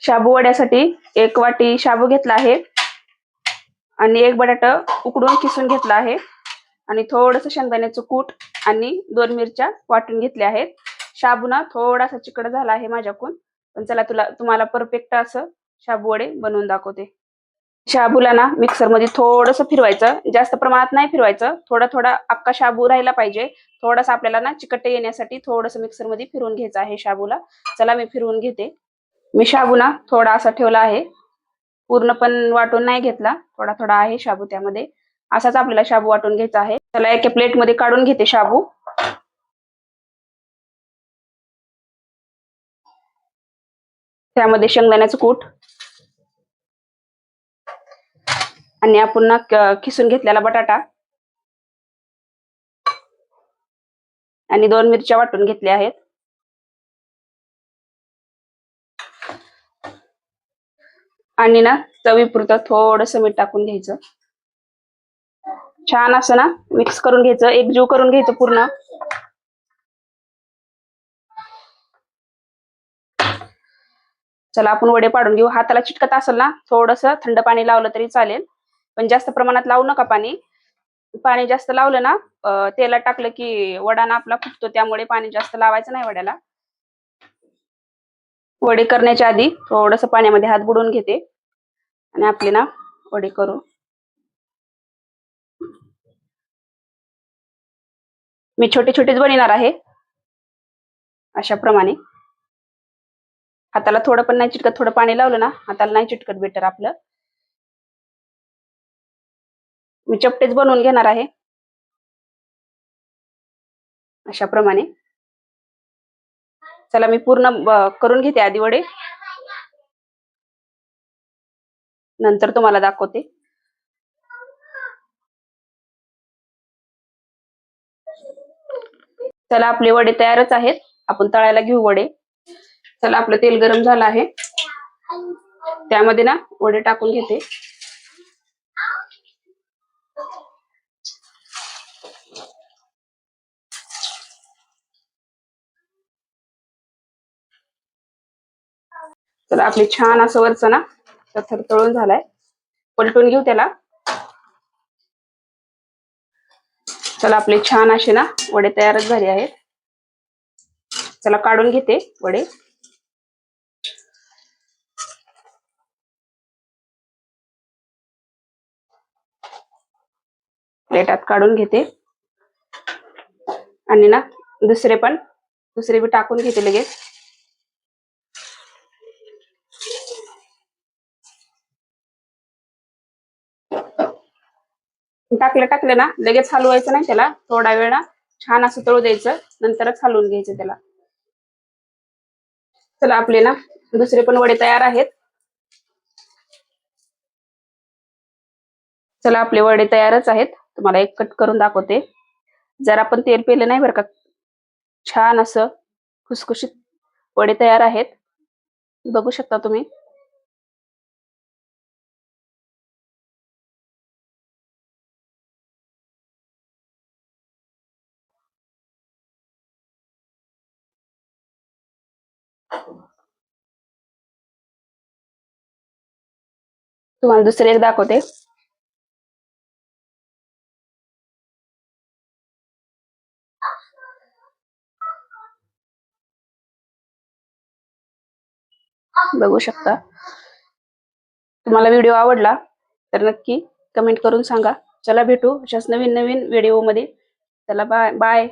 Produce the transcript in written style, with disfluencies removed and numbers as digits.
शाबू वड्यासाठी 1 वाटी शाबू घेतला आहे आणि 1 बटाटा उकडून किसून घेतला आहे आणि थोडंसं शेंगदाण्याचं कूट आणि 2 मिरच्या वाटून घेतल्या आहेत. शाबू ना थोडासा चिकट झाला आहे माझ्याकडून, पण चला तुम्हाला परफेक्ट असं शाबू वडे बनवून दाखवते. शाबूला ना मिक्सर मध्ये थोडंसं फिरवायचं, जास्त प्रमाणात नाही फिरवायचं, थोडा थोडा अख्खा शाबू राहिला पाहिजे. थोडासा आपल्याला ना चिकट येण्यासाठी थोडंसं मिक्सर मध्ये फिरवून घ्यायचं आहे शाबूला. चला मी फिरवून घेते. मी शाबू ना थोडा असा ठेवला आहे, पूर्ण पण वाटून नाही घेतला, थोडा थोडा आहे शाबू त्यामध्ये. असाच आपल्याला शाबू वाटून घ्यायचा आहे. चला एका प्लेट मध्ये काढून घेते शाबू. त्यामध्ये शेंगदाण्याचं कूट आणि आपण ना किसून घेतलेला बटाटा आणि 2 मिरच्या वाटून घेतल्या आहेत आणि ना चवीपुरतं थोडंसं मीठ टाकून घ्यायचं. छान असं ना मिक्स करून घ्यायचं, एकजीव करून घ्यायचं पूर्ण. चला आपण वडे पाडून घेऊ. हाताला चिटकत असेल ना थोडंसं थंड पाणी लावलं तरी चालेल, पण जास्त प्रमाणात लावू नका पाणी. पाणी जास्त लावलं ना तेलात टाकलं की वडा ना आपला फुटतो, त्यामुळे पाणी जास्त लावायचं नाही वड्याला. वडे करण्याच्या आधी थोडंसं पाण्यामध्ये हात बुडवून घेते आणि आपले ना वडे करू. मी छोटे छोटेच बनवणार आहे अशा प्रमाणे. हाताला थोडं पण नाही चिटकत, थोडं पाणी लावलं ना हाताला नाही चिटकत बेटर आपलं. मी चपटेच बनवून घेणार आहे अशा प्रमाणे. चला मी पूर्ण करून घेते आधी वडे, नंतर तुम्हाला दाखवते. चला आपले वडे तयारच आहेत, आपण तळायला घेऊ वडे. चला आपलं तेल गरम झालं आहे, त्यामध्ये ना वडे टाकून घेते. चला आपले छान असं वरचं ना थर तळून झालाय, पलटून घेऊ त्याला. चला आपले छान असे ना वडे तयारच झाले आहेत. चला काढून घेते वडे. प्लेटात काढून घेते आणि ना दुसरे बी टाकून घेते लगेच. टाकलं ना लगेच हलवायचं नाही त्याला, थोडा वेळ ना छान असं तळू द्यायचं, नंतरच हलवून घ्यायचं त्याला. चला आपले ना दुसरे पण वडे तयार आहेत. चला आपले वडे तयारच आहेत, तुम्हाला एक कट करून दाखवते. जर आपण तेल पेलं नाही बरं का, छान असं खुसखुशीत वडे तयार आहेत, बघू शकता तुम्ही. तुम्हाला दुसरे एक दाखवते. बघू शकता. तुम्हाला व्हिडिओ आवडला तर नक्की कमेंट करून सांगा. चला भेटू अशाच नवीन नवीन व्हिडिओ मध्ये. चला बाय बाय.